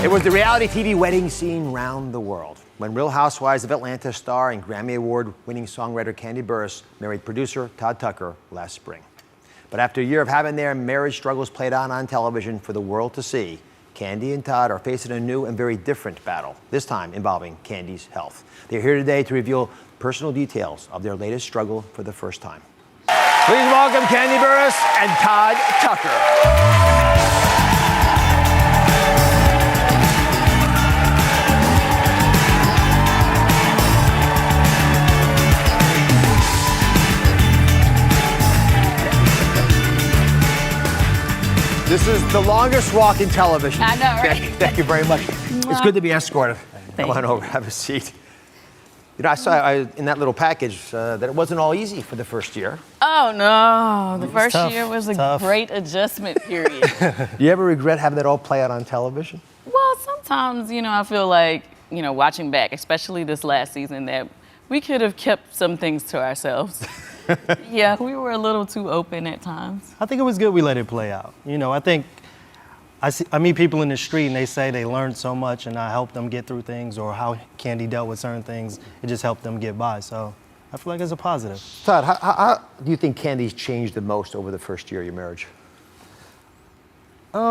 It was the reality TV wedding scene round the world when Real Housewives of Atlanta star and Grammy Award-winning songwriter Kandi Burruss married producer Todd Tucker last spring. But after a year of having their marriage struggles played out on television for the world to see, Kandi and Todd are facing a new and very different battle, this time involving Kandi's health. They're here today to reveal personal details of their latest struggle for the first time. Please welcome Kandi Burruss and Todd Tucker. This is the longest walk in television. I know, right? Thank you very much. It's good to be escorted. Come on over, have a seat. You know, I saw in that little package that it wasn't all easy for the first year. Oh, no. The first tough. year was a Tough. great adjustment period. Do you ever regret having that all play out on television? Well, sometimes, I feel like, watching back, especially this last season, that we could have kept some things to ourselves. Yeah, we were a little too open at times. I think it was good we let it play out. I think I meet people in the street and they say they learned so much and I helped them get through things, or how Kandi dealt with certain things. It just helped them get by. So I feel like it's a positive. Todd, how do you think Kandi's changed the most over the first year of your marriage?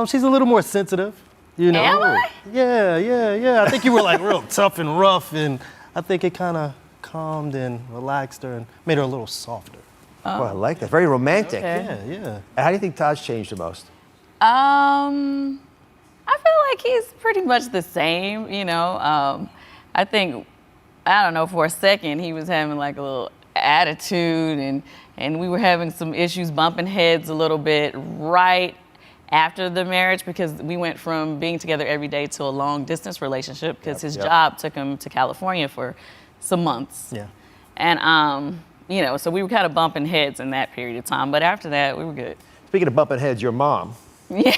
She's a little more sensitive. Am I? Yeah. I think you were like real tough and rough, and I think it kind of calmed and relaxed her and made her a little softer. Oh, I like that. Very romantic. Okay. Yeah. And how do you think Todd's changed the most? I feel like he's pretty much the same, I think, I don't know, for a second he was having like a little attitude and we were having some issues bumping heads a little bit right after the marriage, because we went from being together every day to a long distance relationship because his job took him to California for some months. Yeah. And, so we were kind of bumping heads in that period of time, but after that we were good. Speaking of bumping heads, your mom, Yeah.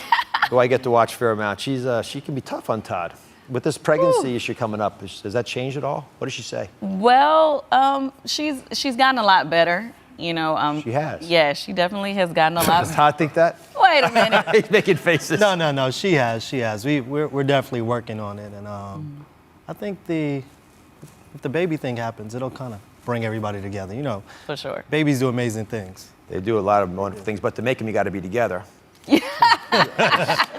who I get to watch a fair amount, she can be tough on Todd. With this pregnancy issue coming up, does that change at all? What does she say? Well, she's gotten a lot better. She has? Yeah, she definitely has gotten a lot. Does Todd think that? Wait a minute. He's making faces. No, she has. We're definitely working on it, and I think if the baby thing happens, it'll kind of bring everybody together. For sure. Babies do amazing things. They do a lot of wonderful things, but to make them, you got to be together.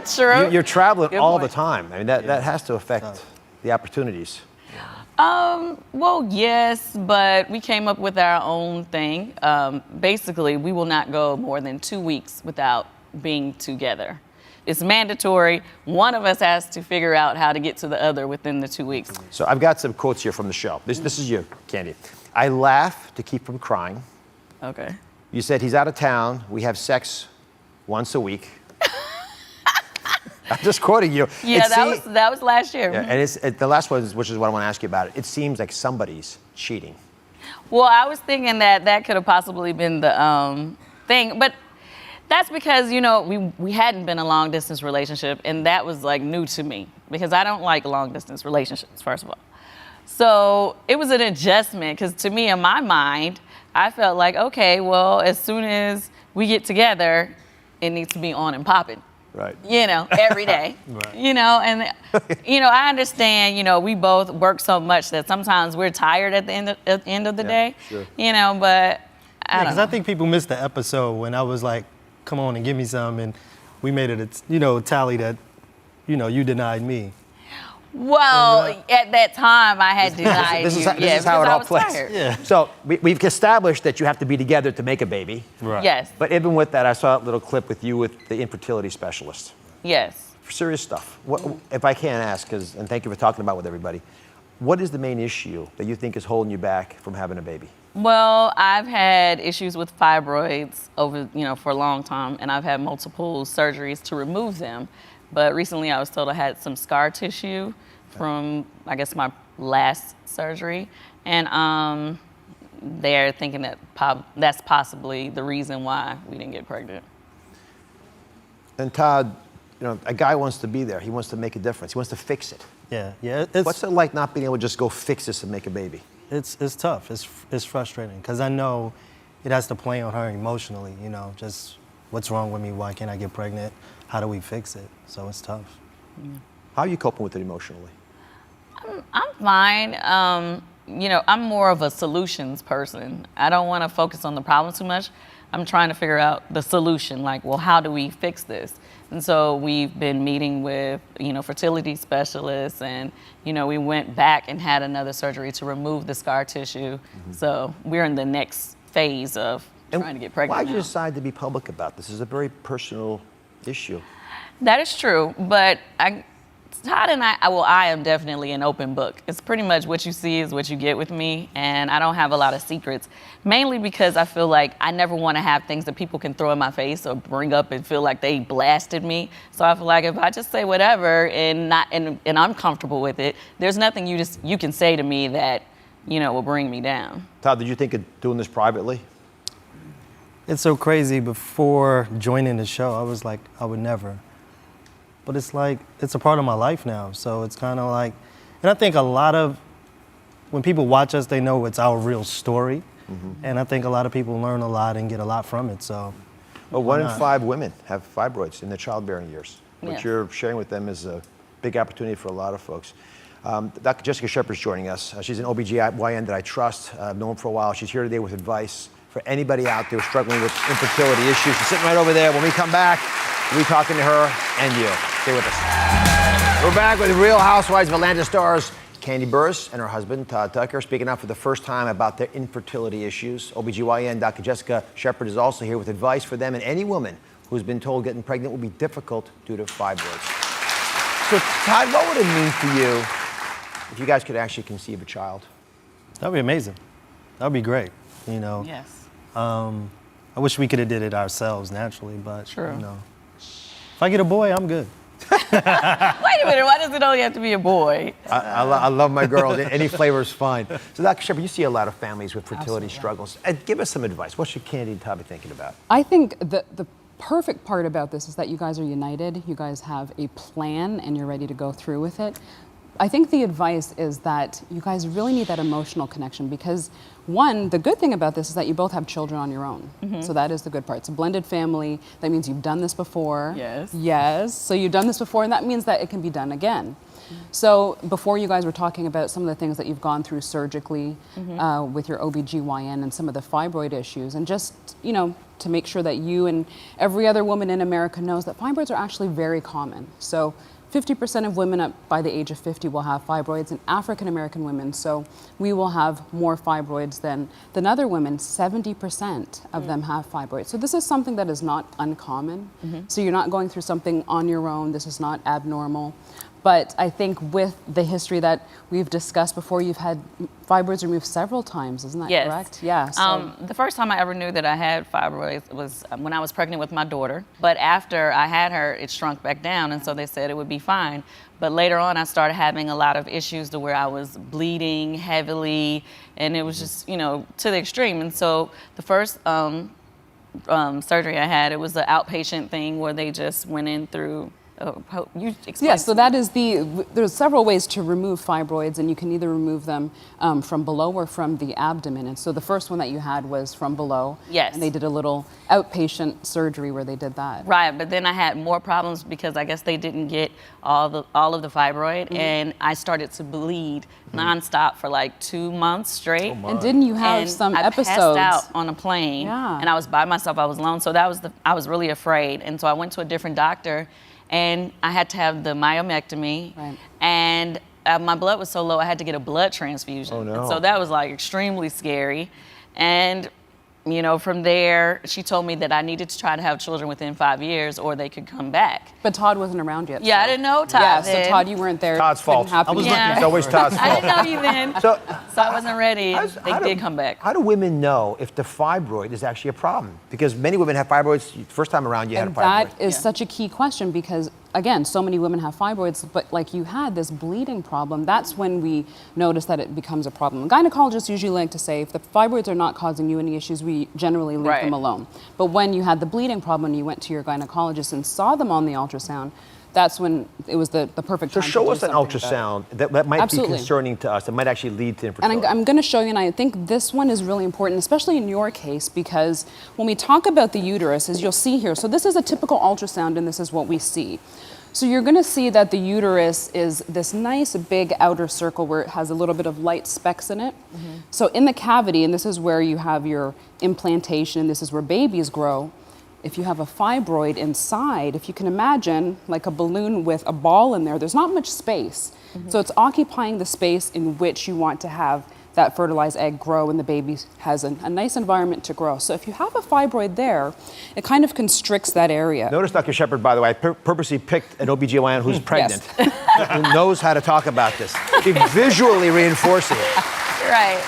True. You're traveling Good all point. the time. I mean, that has to affect the opportunities. Well, yes, but we came up with our own thing. Basically, we will not go more than 2 weeks without being together. It's mandatory. One of us has to figure out how to get to the other within the 2 weeks. So I've got some quotes here from the show. This is you, Kandi. I laugh to keep from crying. Okay. You said he's out of town. We have sex once a week. I'm just quoting you. Yeah, that was last year. Yeah, and the last one, which is what I want to ask you about. It seems like somebody's cheating. Well, I was thinking that could have possibly been the thing, but that's because, we hadn't been in a long distance relationship, and that was like new to me because I don't like long distance relationships, first of all. So it was an adjustment because to me, in my mind, I felt like, okay, well, as soon as we get together, it needs to be on and popping. Right. Every day. Right. And I understand, we both work so much that sometimes we're tired at the end of the day. Sure. But I don't know. Because I think people missed the episode when I was like, come on and give me some, and we made it a tally that, you denied me. Well, at that time, I had denied This is you. how it all I was plays. tired. Yeah. So we've established that you have to be together to make a baby. Right. Yes. But even with that, I saw a little clip with you with the infertility specialist. Yes. Serious stuff. What, if I can ask, and thank you for talking about it with everybody, what is the main issue that you think is holding you back from having a baby? Well, I've had issues with fibroids for a long time, and I've had multiple surgeries to remove them. But recently I was told I had some scar tissue from, I guess, my last surgery. And they're thinking that that's possibly the reason why we didn't get pregnant. And Todd, a guy wants to be there. He wants to make a difference. He wants to fix it. Yeah. What's it like not being able to just go fix this and make a baby? It's tough. It's frustrating because I know it has to play on her emotionally. Just what's wrong with me? Why can't I get pregnant? How do we fix it? So it's tough. How are you coping with it emotionally? I'm fine. I'm more of a solutions person. I don't want to focus on the problem too much. I'm trying to figure out the solution, like, well, how do we fix this? And so we've been meeting with, fertility specialists, and, we went back and had another surgery to remove the scar tissue. So we're in the next phase of trying to get pregnant. Why did you now. decide to be public about this? This is a very personal issue. That is true, but Todd and I am definitely an open book. It's pretty much what you see is what you get with me, and I don't have a lot of secrets, mainly because I feel like I never want to have things that people can throw in my face or bring up and feel like they blasted me. So I feel like if I just say whatever and I'm comfortable with it, there's nothing you can say to me that, will bring me down. Todd, did you think of doing this privately? It's so crazy. Before joining the show, I was like, I would never. But it's like, it's a part of my life now. So it's kind of like, and I think when people watch us, they know it's our real story. And I think a lot of people learn a lot and get a lot from it, so. Well, 1 in 5 women have fibroids in their childbearing years. What Yes. you're sharing with them is a big opportunity for a lot of folks. Dr. Jessica Shepard's joining us. She's an OBGYN that I trust. I've known for a while. She's here today with advice for anybody out there struggling with infertility issues. She's sitting right over there. When we come back, we'll be talking to her and you. Stay with us. We're back with Real Housewives of Atlanta stars Kandi Burruss and her husband, Todd Tucker, speaking out for the first time about their infertility issues. OBGYN Dr. Jessica Shepard is also here with advice for them and any woman who's been told getting pregnant will be difficult due to fibroids. So, Todd, what would it mean for you if you guys could actually conceive a child? That'd be amazing. That'd be great, Yes. I wish we could have did it ourselves naturally, but, True. If I get a boy, I'm good. Wait a minute, why does it only have to be a boy? I love my girl. Any flavor is fine. So, Dr. Shepard, you see a lot of families with fertility struggles. And give us some advice. What should Kandi and Todd be thinking about? I think the perfect part about this is that you guys are united, you guys have a plan, and you're ready to go through with it. I think the advice is that you guys really need that emotional connection because, one, the good thing about this is that you both have children on your own. So that is the good part. It's a blended family. That means you've done this before. Yes. Yes. So you've done this before, and that means that it can be done again. So before you guys were talking about some of the things that you've gone through surgically with your OBGYN and some of the fibroid issues, and just, to make sure that you and every other woman in America knows that fibroids are actually very common. So 50% of women up by the age of 50 will have fibroids, and African American women, so we will have more fibroids than other women. 70% of them have fibroids. So this is something that is not uncommon. So you're not going through something on your own. This is not abnormal. But I think with the history that we've discussed before, you've had fibroids removed several times, isn't that correct? Yeah. So. The first time I ever knew that I had fibroids was when I was pregnant with my daughter. But after I had her, it shrunk back down, and so they said it would be fine. But later on, I started having a lot of issues to where I was bleeding heavily, and it was just, to the extreme. And so the first surgery I had, it was an outpatient thing where they just went in through. You explain. Yes, so that is there's several ways to remove fibroids, and you can either remove them from below or from the abdomen. And so the first one that you had was from below. Yes. And they did a little outpatient surgery where they did that. Right, but then I had more problems because I guess they didn't get all of the fibroid, and I started to bleed nonstop for like 2 months straight. And didn't you have And some I episodes? passed out on a plane, Yeah. and I was by myself. I was alone, so I was really afraid, and so I went to a different doctor, and I had to have the myomectomy, Right. and my blood was so low I had to get a blood transfusion. Oh, no. And so that was like extremely scary, and from there, she told me that I needed to try to have children within 5 years or they could come back. But Todd wasn't around yet. Yeah, so. I didn't know Todd Yeah, then. so Todd, you weren't there. Todd's fault. Didn't happen I was yet. Yeah. It's always Todd's I fault. didn't know you then, So, so I wasn't ready. They how did come back. How do women know if the fibroid is actually a problem? Because many women have fibroids. First time around, you had a And fibroid. that is Yeah. such a key question because, again, so many women have fibroids, but like you had this bleeding problem, that's when we notice that it becomes a problem. Gynecologists usually like to say if the fibroids are not causing you any issues, we generally leave Right. them alone. But when you had the bleeding problem and you went to your gynecologist and saw them on the ultrasound, that's when it was the perfect So time show to do us an something about it. ultrasound that might Absolutely. be concerning to us, that might actually lead to And infertility. I'm going to show you, and I think this one is really important, especially in your case, because when we talk about the uterus, as you'll see here, so this is a typical ultrasound, and this is what we see. So you're going to see that the uterus is this nice big outer circle where it has a little bit of light specks in it. So in the cavity, and this is where you have your implantation, this is where babies grow. If you have a fibroid inside, if you can imagine like a balloon with a ball in there, there's not much space. So it's occupying the space in which you want to have that fertilized egg grow and the baby has a nice environment to grow. So if you have a fibroid there, it kind of constricts that area. Notice, Dr. Shepard, by the way, I purposely picked an OBGYN who's pregnant, who knows how to talk about this. She visually reinforces it. Right.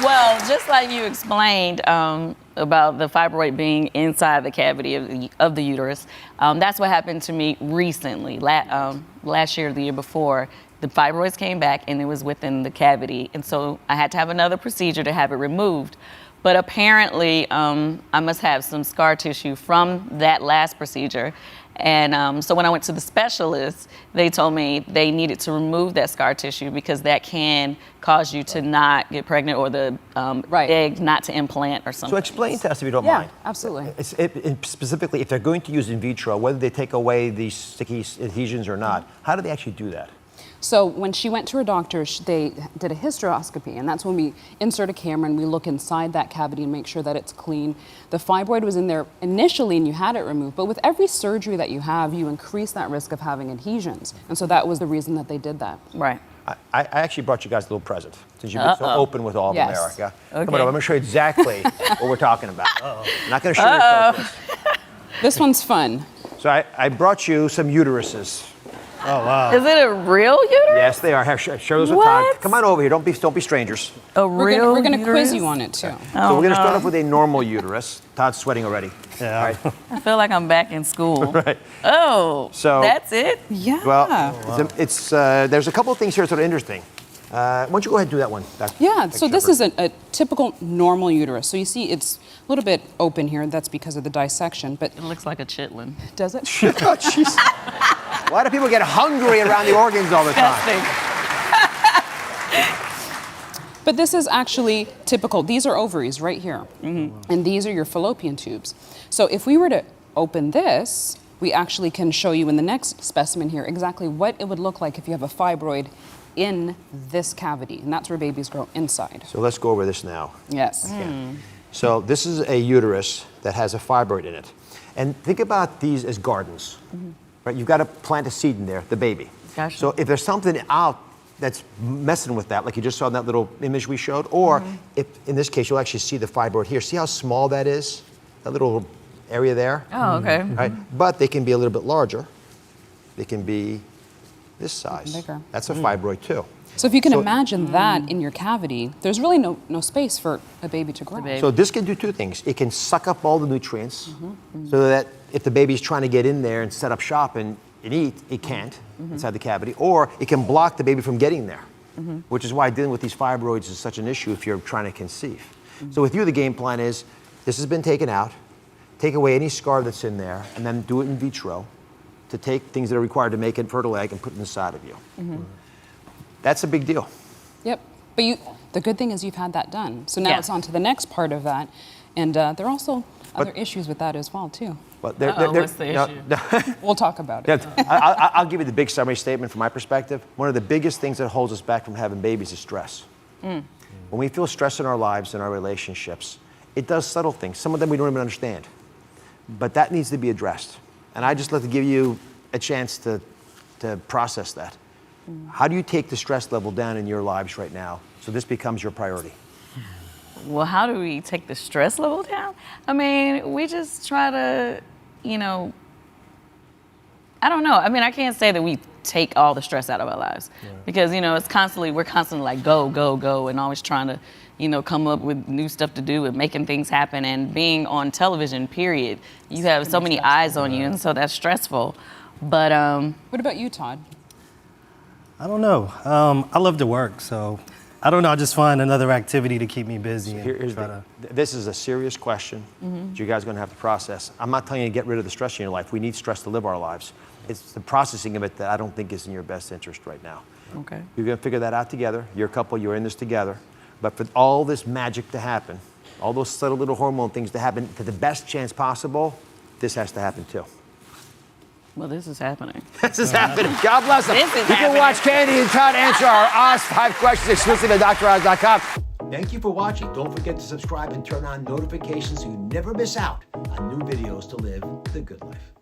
Well, just like you explained about the fibroid being inside the cavity of the uterus, that's what happened to me recently, last year or the year before. The fibroids came back and it was within the cavity. And so I had to have another procedure to have it removed. But apparently I must have some scar tissue from that last procedure. And so when I went to the specialist, they told me they needed to remove that scar tissue because that can cause you to not get pregnant or the egg not to implant or something. So explain to us if you don't Yeah, mind. absolutely. Specifically, if they're going to use in vitro, whether they take away these sticky adhesions or not, how do they actually do that? So when she went to her doctor, they did a hysteroscopy, and that's when we insert a camera and we look inside that cavity and make sure that it's clean. The fibroid was in there initially and you had it removed, but with every surgery that you have, you increase that risk of having adhesions. And so that was the reason that they did that. Right. I actually brought you guys a little present, since you've been so open with all of them, Yes. Erica. Okay. Come on, I'm going to show you exactly what we're talking about. I'm not going to sugarcoat this. This one's fun. So I brought you some uteruses. Oh, wow. Is it a real uterus? Yes, they are. Share those with What? Todd. Come on over here. Don't be strangers. A We're real gonna quiz uterus? you on it too. So we're going to start off with a normal uterus. Todd's sweating already. Yeah. All right. I feel like I'm back in school. Right. Oh, So- that's it? Yeah. Well, there's a couple of things here that are interesting. Why don't you go ahead and do that one? Yeah, so this is a typical normal uterus. So you see it's a little bit open here. That's because of the dissection, but It looks like a chitlin. does it? Oh, jeez. Why do people get hungry around the organs all the time? Disgusting. But this is actually typical. These are ovaries right here. And these are your fallopian tubes. So if we were to open this, we actually can show you in the next specimen here exactly what it would look like if you have a fibroid in this cavity. And that's where babies grow inside. So let's go over this now. Yes. So this is a uterus that has a fibroid in it. And think about these as gardens. Right? You've got to plant a seed in there, the baby. Gotcha. So if there's something out that's messing with that, like you just saw in that little image we showed, or if in this case you'll actually see the fibroid here. See how small that is? That little area there? Oh, okay. Right? But they can be a little bit larger. They can be this size. Bigger. That's a fibroid too. So if you can So- imagine that in your cavity, there's really no space for a baby to grow. baby. So this can do two things. It can suck up all the nutrients so that if the baby's trying to get in there and set up shop and eat, it can't inside the cavity, or it can block the baby from getting there, which is why dealing with these fibroids is such an issue if you're trying to conceive. So with you, the game plan is this has been taken out, take away any scar that's in there, and then do it in vitro to take things that are required to make a fertile egg and put it inside of you. That's a big deal. Yep. But the good thing is you've had that done. So now Yeah. it's on to the next part of that. And there are also other issues with that as well, too. But What's the issue? We'll talk about it. I'll give you the big summary statement from my perspective. One of the biggest things that holds us back from having babies is stress. When we feel stress in our lives and our relationships, it does subtle things. Some of them we don't even understand. But that needs to be addressed. And I just like to give you a chance to process that. How do you take the stress level down in your lives right now so this becomes your priority? Well, how do we take the stress level down? I mean, we just try to, I don't know. I mean, I can't say that we take all the stress out of our lives because, we're constantly like go, go, go, and always trying to, come up with new stuff to do and making things happen. And being on television, period, you have so many eyes on you, and so that's stressful. But What about you, Todd? I don't know. I love to work, so I don't know. I just find another activity to keep me busy. And This is a serious question that you guys are going to have to process. I'm not telling you to get rid of the stress in your life. We need stress to live our lives. It's the processing of it that I don't think is in your best interest right now. okay. You're going to figure that out together. You're a couple, you're in this together. But for all this magic to happen, all those subtle little hormone things to happen to the best chance possible, this has to happen too. Well, this is happening. This is happening. God bless them. This is You can happening. watch Kandi and Todd answer our Ask 5 questions exclusively at DrOz.com. Thank you for watching. Don't forget to subscribe and turn on notifications so you never miss out on new videos to live the good life.